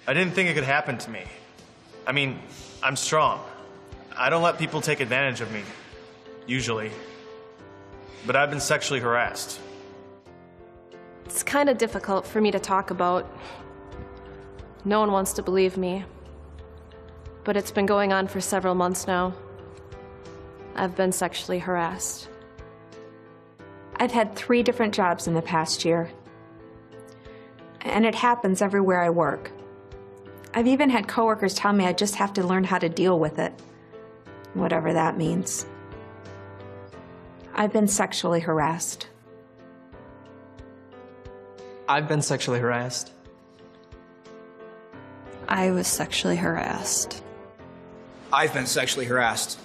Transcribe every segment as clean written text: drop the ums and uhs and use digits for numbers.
I didn't think it could happen to me. I mean, I'm strong. I don't let people take advantage of me, usually. But I've been sexually harassed. It's kind of difficult for me to talk about. No one wants to believe me. But it's been going on for several months now. I've been sexually harassed. I've had 3 different jobs in the past year. And it happens everywhere I work. I've even had coworkers tell me I just have to learn how to deal with it, whatever that means. I've been sexually harassed. I've been sexually harassed. I was sexually harassed. I've been sexually harassed.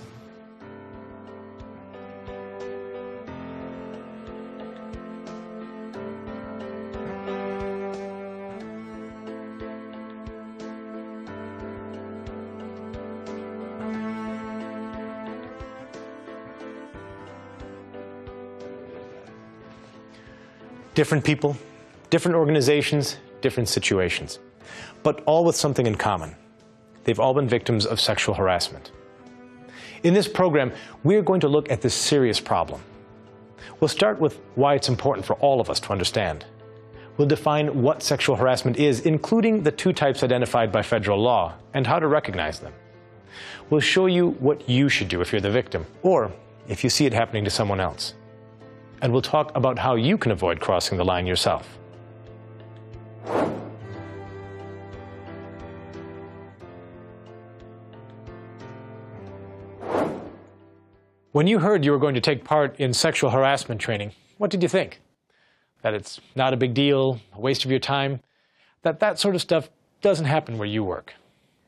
Different people, different organizations, different situations, but all with something in common. They've all been victims of sexual harassment. In this program, we're going to look at this serious problem. We'll start with why it's important for all of us to understand. We'll define what sexual harassment is, including the 2 types identified by federal law, and how to recognize them. We'll show you what you should do if you're the victim, or if you see it happening to someone else. And we'll talk about how you can avoid crossing the line yourself. When you heard you were going to take part in sexual harassment training, what did you think? That it's not a big deal, a waste of your time, that sort of stuff doesn't happen where you work.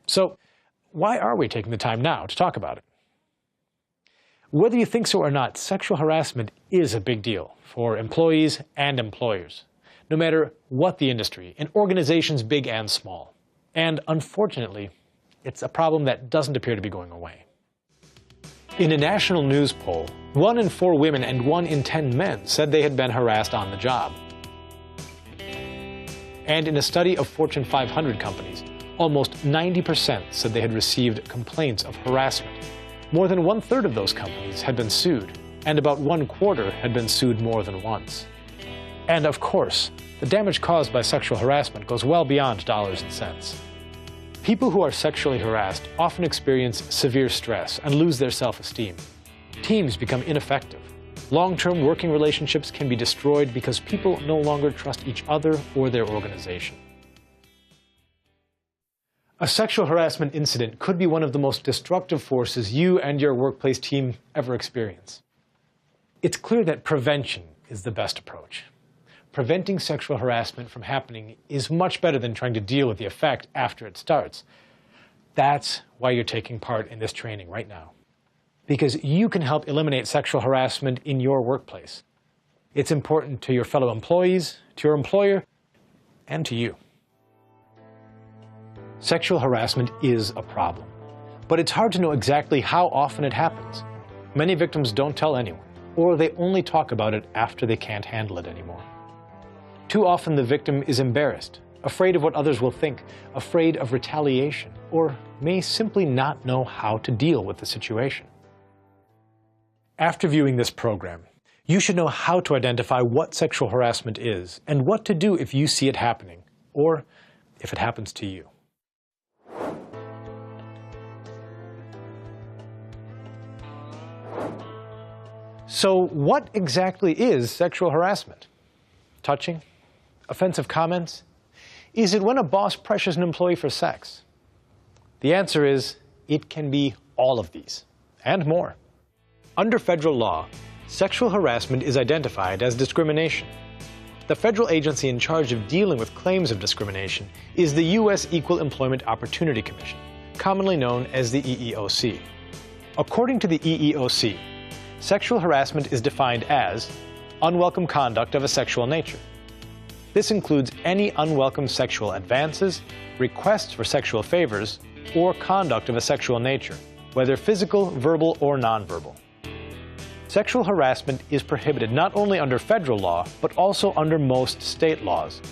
So why are we taking the time now to talk about it? Whether you think so or not, sexual harassment is a big deal for employees and employers, no matter what the industry, in organizations big and small. And unfortunately, it's a problem that doesn't appear to be going away. In a national news poll, 1 in 4 women and 1 in 10 men said they had been harassed on the job. And in a study of Fortune 500 companies, almost 90% said they had received complaints of harassment. More than 1/3 of those companies had been sued, and about 1/4 had been sued more than once. And of course, the damage caused by sexual harassment goes well beyond dollars and cents. People who are sexually harassed often experience severe stress and lose their self-esteem. Teams become ineffective. Long-term working relationships can be destroyed because people no longer trust each other or their organization. A sexual harassment incident could be one of the most destructive forces you and your workplace team ever experience. It's clear that prevention is the best approach. Preventing sexual harassment from happening is much better than trying to deal with the effect after it starts. That's why you're taking part in this training right now. Because you can help eliminate sexual harassment in your workplace. It's important to your fellow employees, to your employer, and to you. Sexual harassment is a problem, but it's hard to know exactly how often it happens. Many victims don't tell anyone, or they only talk about it after they can't handle it anymore. Too often the victim is embarrassed, afraid of what others will think, afraid of retaliation, or may simply not know how to deal with the situation. After viewing this program, you should know how to identify what sexual harassment is and what to do if you see it happening, or if it happens to you. So what exactly is sexual harassment? Touching? Offensive comments? Is it when a boss pressures an employee for sex? The answer is, it can be all of these, and more. Under federal law, sexual harassment is identified as discrimination. The federal agency in charge of dealing with claims of discrimination is the U.S. Equal Employment Opportunity Commission, commonly known as the EEOC. According to the EEOC, sexual harassment is defined as unwelcome conduct of a sexual nature. This includes any unwelcome sexual advances, requests for sexual favors, or conduct of a sexual nature, whether physical, verbal, or nonverbal. Sexual harassment is prohibited not only under federal law, but also under most state laws.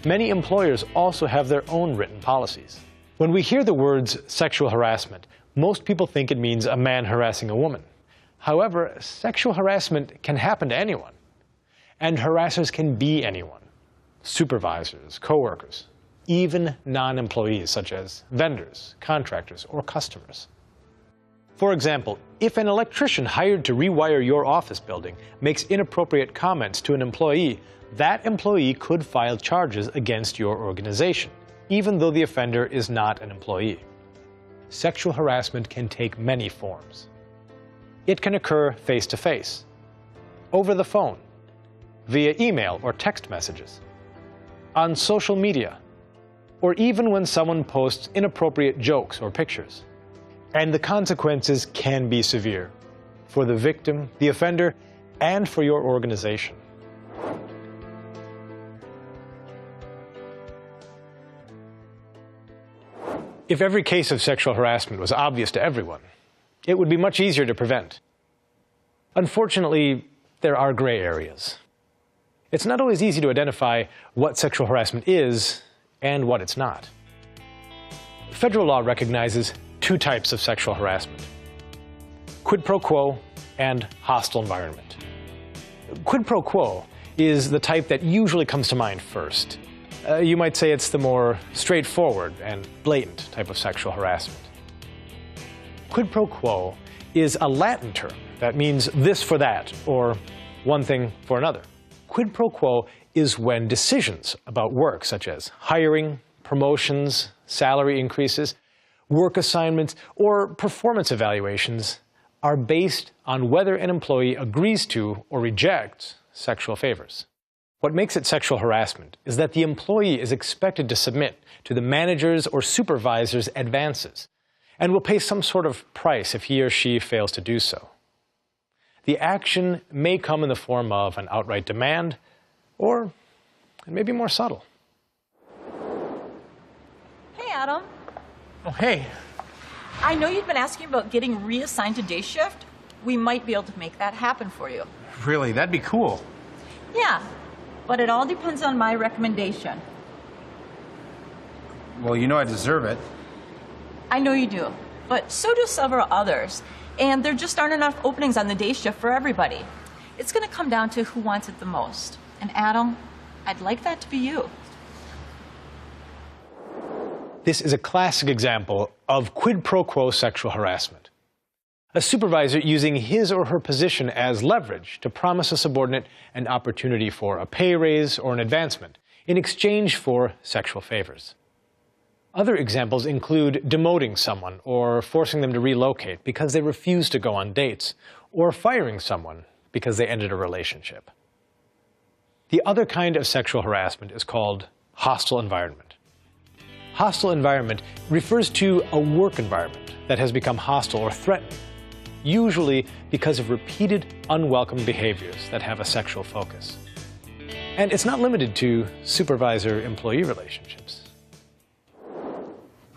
many employers also have their own written policies. When we hear the words sexual harassment, most people think it means a man harassing a woman. However, sexual harassment can happen to anyone, and harassers can be anyone: supervisors, coworkers, even non-employees such as vendors, contractors, or customers. For example, if an electrician hired to rewire your office building makes inappropriate comments to an employee, that employee could file charges against your organization, even though the offender is not an employee. Sexual harassment can take many forms. It can occur face-to-face, over the phone, via email or text messages, on social media, or even when someone posts inappropriate jokes or pictures. And the consequences can be severe for the victim, the offender, and for your organization. If every case of sexual harassment was obvious to everyone, it would be much easier to prevent. Unfortunately, there are gray areas. It's not always easy to identify what sexual harassment is and what it's not. Federal law recognizes two types of sexual harassment: quid pro quo and hostile environment. Quid pro quo is the type that usually comes to mind first. You might say it's the more straightforward and blatant type of sexual harassment. Quid pro quo is a Latin term that means this for that, or one thing for another. Quid pro quo is when decisions about work, such as hiring, promotions, salary increases, work assignments, or performance evaluations, are based on whether an employee agrees to or rejects sexual favors. What makes it sexual harassment is that the employee is expected to submit to the manager's or supervisor's advances and will pay some sort of price if he or she fails to do so. The action may come in the form of an outright demand, or it may be more subtle. Hey, Adam. Oh, hey. I know you've been asking about getting reassigned to day shift. We might be able to make that happen for you. Really? That'd be cool. Yeah, but it all depends on my recommendation. Well, you know I deserve it. I know you do, but so do several others. And there just aren't enough openings on the day shift for everybody. It's going to come down to who wants it the most. And Adam, I'd like that to be you. This is a classic example of quid pro quo sexual harassment. A supervisor using his or her position as leverage to promise a subordinate an opportunity for a pay raise or an advancement in exchange for sexual favors. Other examples include demoting someone or forcing them to relocate because they refuse to go on dates, or firing someone because they ended a relationship. The other kind of sexual harassment is called hostile environment. Hostile environment refers to a work environment that has become hostile or threatening, usually because of repeated unwelcome behaviors that have a sexual focus. And it's not limited to supervisor-employee relationships.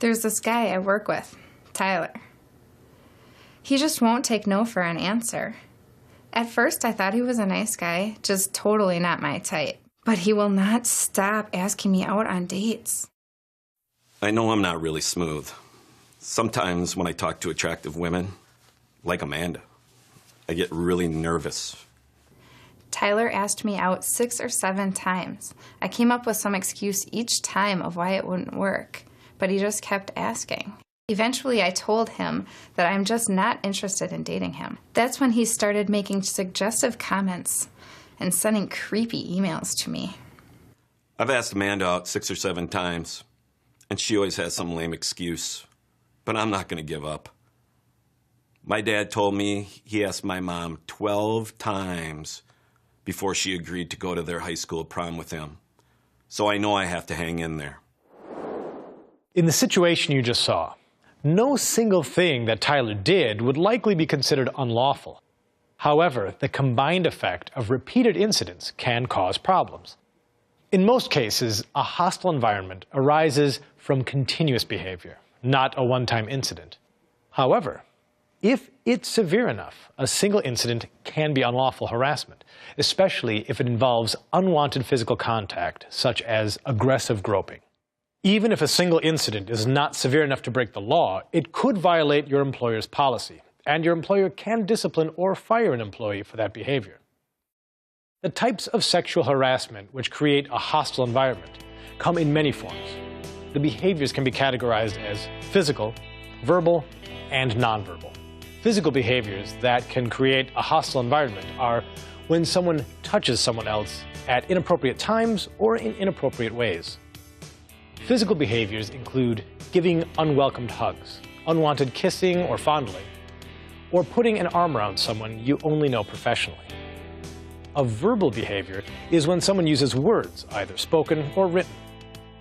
There's this guy I work with, Tyler. He just won't take no for an answer. At first, I thought he was a nice guy, just totally not my type. But he will not stop asking me out on dates. I know I'm not really smooth. Sometimes when I talk to attractive women, like Amanda, I get really nervous. Tyler asked me out 6 or 7 times. I came up with some excuse each time of why it wouldn't work, but he just kept asking. Eventually, I told him that I'm just not interested in dating him. That's when he started making suggestive comments and sending creepy emails to me. I've asked Amanda out 6 or 7 times, and she always has some lame excuse, but I'm not going to give up. My dad told me he asked my mom 12 times before she agreed to go to their high school prom with him. So I know I have to hang in there. In the situation you just saw, no single thing that Tyler did would likely be considered unlawful. However, the combined effect of repeated incidents can cause problems. In most cases, a hostile environment arises from continuous behavior, not a one-time incident. However, If it's severe enough, a single incident can be unlawful harassment, especially if it involves unwanted physical contact, such as aggressive groping. Even if a single incident is not severe enough to break the law, it could violate your employer's policy, and your employer can discipline or fire an employee for that behavior. The types of sexual harassment which create a hostile environment come in many forms. The behaviors can be categorized as physical, verbal, and nonverbal. Physical behaviors that can create a hostile environment are when someone touches someone else at inappropriate times or in inappropriate ways. Physical behaviors include giving unwelcomed hugs, unwanted kissing or fondling, or putting an arm around someone you only know professionally. A verbal behavior is when someone uses words, either spoken or written,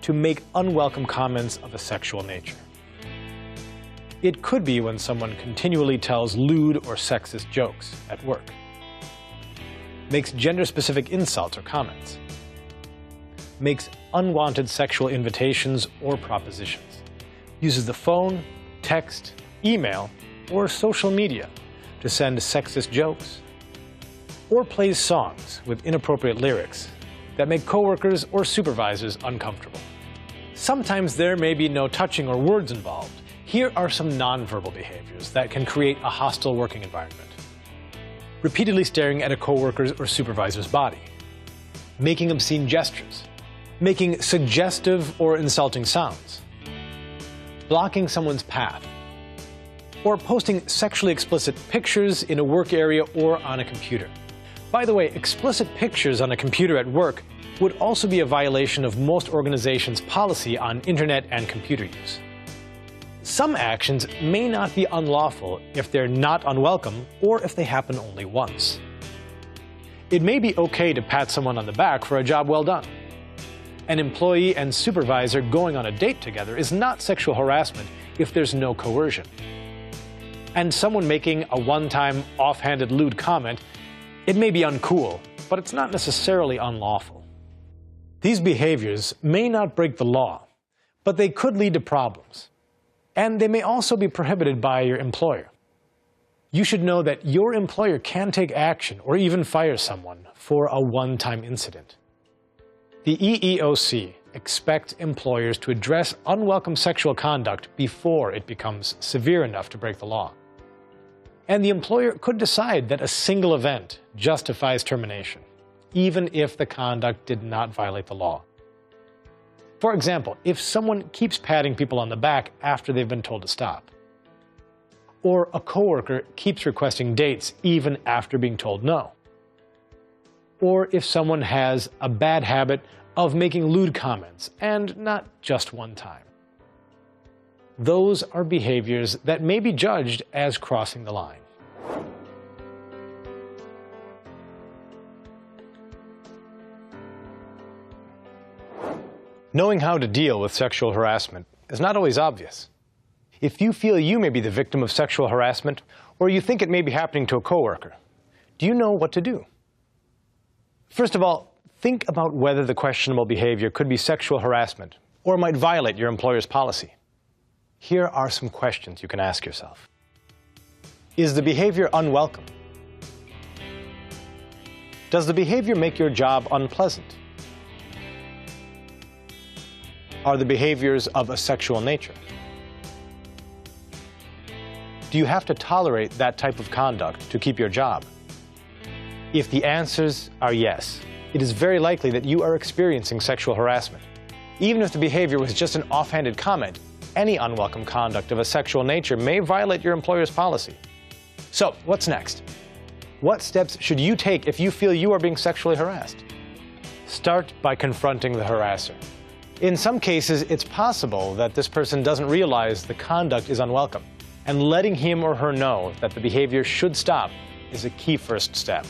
to make unwelcome comments of a sexual nature. It could be when someone continually tells lewd or sexist jokes at work, makes gender-specific insults or comments, makes unwanted sexual invitations or propositions, uses the phone, text, email, or social media to send sexist jokes, or plays songs with inappropriate lyrics that make coworkers or supervisors uncomfortable. Sometimes there may be no touching or words involved. Here are some nonverbal behaviors that can create a hostile working environment. Repeatedly staring at a coworker's or supervisor's body, making obscene gestures, making suggestive or insulting sounds, blocking someone's path, or posting sexually explicit pictures in a work area or on a computer. By the way, explicit pictures on a computer at work would also be a violation of most organizations' policy on internet and computer use. Some actions may not be unlawful if they're not unwelcome or if they happen only once. It may be okay to pat someone on the back for a job well done. An employee and supervisor going on a date together is not sexual harassment if there's no coercion. And someone making a one-time offhanded lewd comment, it may be uncool, but it's not necessarily unlawful. These behaviors may not break the law, but they could lead to problems. And they may also be prohibited by your employer. You should know that your employer can take action or even fire someone for a one-time incident. The EEOC expects employers to address unwelcome sexual conduct before it becomes severe enough to break the law. And the employer could decide that a single event justifies termination, even if the conduct did not violate the law. For example, if someone keeps patting people on the back after they've been told to stop, or a coworker keeps requesting dates even after being told no, or if someone has a bad habit of making lewd comments, and not just one time. Those are behaviors that may be judged as crossing the line. Knowing how to deal with sexual harassment is not always obvious. If you feel you may be the victim of sexual harassment, or you think it may be happening to a coworker, do you know what to do? First of all, think about whether the questionable behavior could be sexual harassment or might violate your employer's policy. Here are some questions you can ask yourself. Is the behavior unwelcome? Does the behavior make your job unpleasant? Are the behaviors of a sexual nature? Do you have to tolerate that type of conduct to keep your job? If the answers are yes, it is very likely that you are experiencing sexual harassment. Even if the behavior was just an offhanded comment, any unwelcome conduct of a sexual nature may violate your employer's policy. So, what's next? What steps should you take if you feel you are being sexually harassed? Start by confronting the harasser. In some cases, it's possible that this person doesn't realize the conduct is unwelcome, and letting him or her know that the behavior should stop is a key first step.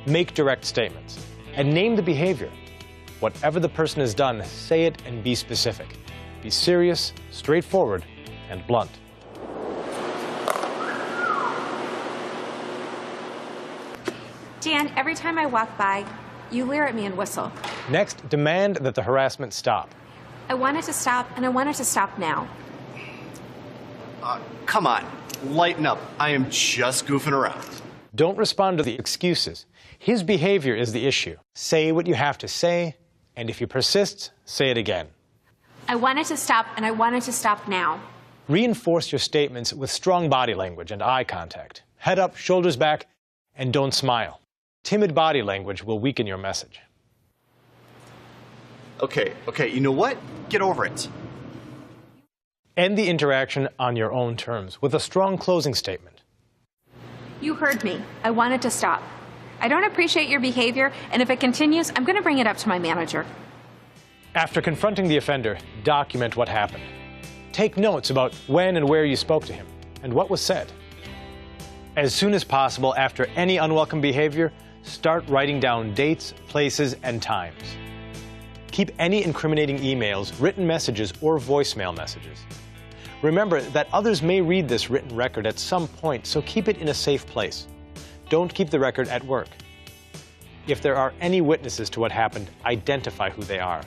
Make direct statements, and name the behavior. Whatever the person has done, say it and be specific. Be serious, straightforward, and blunt. Dan, every time I walk by, you leer at me and whistle. Next, demand that the harassment stop. I want it to stop, and I want it to stop now. Come on, lighten up. I am just goofing around. Don't respond to the excuses. His behavior is the issue. Say what you have to say, and if he persists, say it again. I wanted to stop, and I wanted to stop now. Reinforce your statements with strong body language and eye contact. Head up, shoulders back, and don't smile. Timid body language will weaken your message. Okay, you know what? Get over it. End the interaction on your own terms with a strong closing statement. You heard me. I wanted to stop. I don't appreciate your behavior, and if it continues, I'm going to bring it up to my manager. After confronting the offender, document what happened. Take notes about when and where you spoke to him and what was said. As soon as possible after any unwelcome behavior, start writing down dates, places, and times. Keep any incriminating emails, written messages, or voicemail messages. Remember that others may read this written record at some point, so keep it in a safe place. Don't keep the record at work. If there are any witnesses to what happened, identify who they are.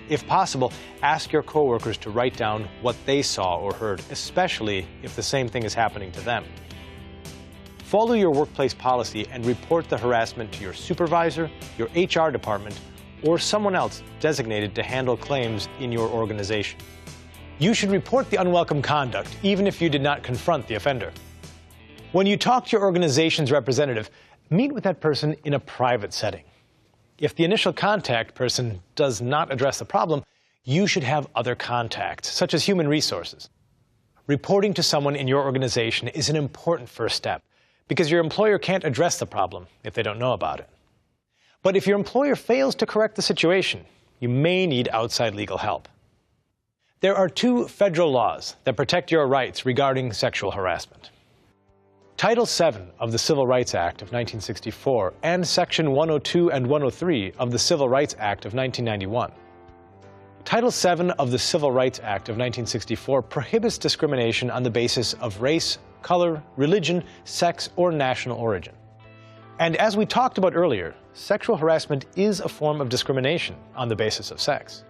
If possible, ask your coworkers to write down what they saw or heard, especially if the same thing is happening to them. Follow your workplace policy and report the harassment to your supervisor, your HR department, or someone else designated to handle claims in your organization. You should report the unwelcome conduct, even if you did not confront the offender. When you talk to your organization's representative, meet with that person in a private setting. If the initial contact person does not address the problem, you should have other contacts, such as human resources. Reporting to someone in your organization is an important first step, because your employer can't address the problem if they don't know about it. But if your employer fails to correct the situation, you may need outside legal help. There are 2 federal laws that protect your rights regarding sexual harassment. Title VII of the Civil Rights Act of 1964 and Section 102 and 103 of the Civil Rights Act of 1991. Title VII of the Civil Rights Act of 1964 prohibits discrimination on the basis of race, color, religion, sex, or national origin. And as we talked about earlier, sexual harassment is a form of discrimination on the basis of sex.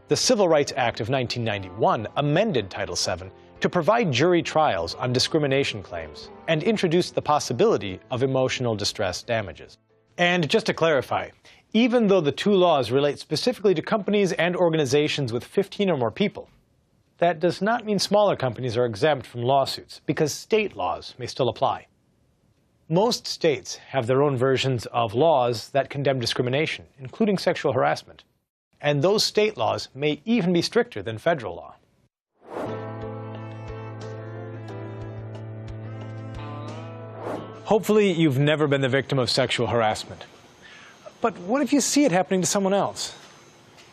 The Civil Rights Act of 1991 amended Title VII to provide jury trials on discrimination claims and introduced the possibility of emotional distress damages. And just to clarify, even though the 2 laws relate specifically to companies and organizations with 15 or more people, that does not mean smaller companies are exempt from lawsuits, because state laws may still apply. Most states have their own versions of laws that condemn discrimination, including sexual harassment. And those state laws may even be stricter than federal law. Hopefully, you've never been the victim of sexual harassment. But what if you see it happening to someone else?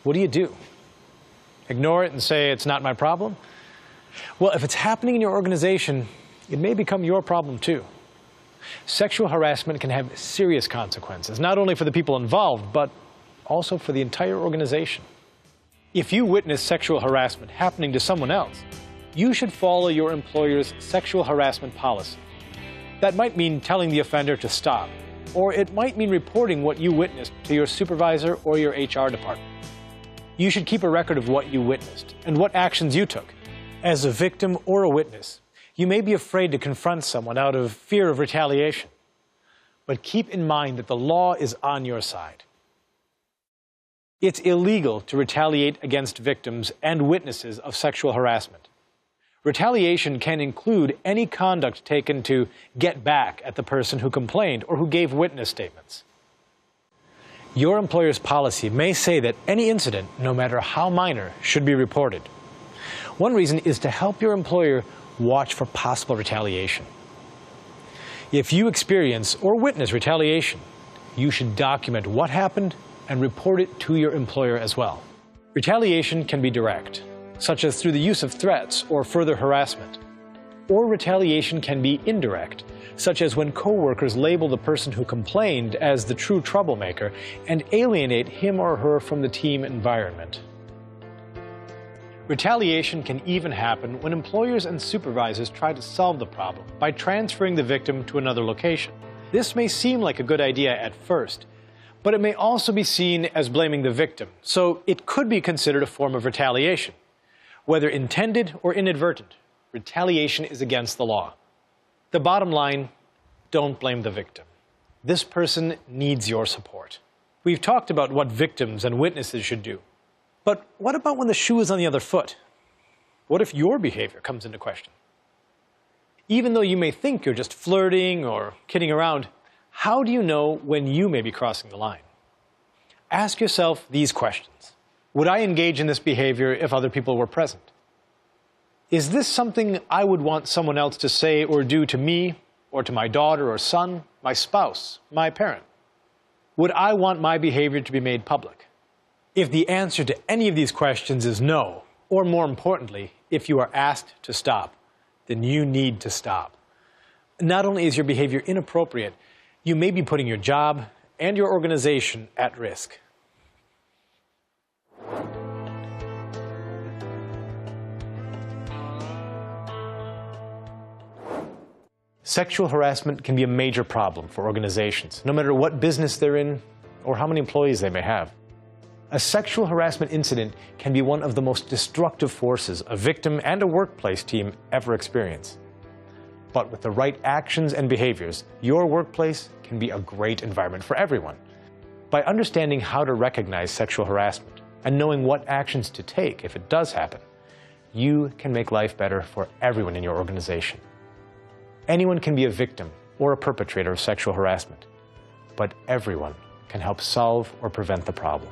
What do? Ignore it and say it's not my problem? Well, if it's happening in your organization, it may become your problem too. Sexual harassment can have serious consequences, not only for the people involved, but also for the entire organization. If you witness sexual harassment happening to someone else, you should follow your employer's sexual harassment policy. That might mean telling the offender to stop, or it might mean reporting what you witnessed to your supervisor or your HR department. You should keep a record of what you witnessed and what actions you took. As a victim or a witness, you may be afraid to confront someone out of fear of retaliation. But keep in mind that the law is on your side. It's illegal to retaliate against victims and witnesses of sexual harassment. Retaliation can include any conduct taken to get back at the person who complained or who gave witness statements. Your employer's policy may say that any incident, no matter how minor, should be reported. One reason is to help your employer watch for possible retaliation. If you experience or witness retaliation, you should document what happened and report it to your employer as well. Retaliation can be direct, such as through the use of threats or further harassment. Or retaliation can be indirect, such as when coworkers label the person who complained as the true troublemaker and alienate him or her from the team environment. Retaliation can even happen when employers and supervisors try to solve the problem by transferring the victim to another location. This may seem like a good idea at first, but it may also be seen as blaming the victim, so it could be considered a form of retaliation. Whether intended or inadvertent, retaliation is against the law. The bottom line, don't blame the victim. This person needs your support. We've talked about what victims and witnesses should do. But what about when the shoe is on the other foot? What if your behavior comes into question? Even though you may think you're just flirting or kidding around, how do you know when you may be crossing the line? Ask yourself these questions. Would I engage in this behavior if other people were present? Is this something I would want someone else to say or do to me, or to my daughter or son, my spouse, my parent? Would I want my behavior to be made public? If the answer to any of these questions is no, or more importantly, if you are asked to stop, then you need to stop. Not only is your behavior inappropriate, you may be putting your job and your organization at risk. Sexual harassment can be a major problem for organizations, no matter what business they're in or how many employees they may have. A sexual harassment incident can be one of the most destructive forces a victim and a workplace team ever experience. But with the right actions and behaviors, your workplace can be a great environment for everyone. By understanding how to recognize sexual harassment and knowing what actions to take if it does happen, you can make life better for everyone in your organization. Anyone can be a victim or a perpetrator of sexual harassment, but everyone can help solve or prevent the problem.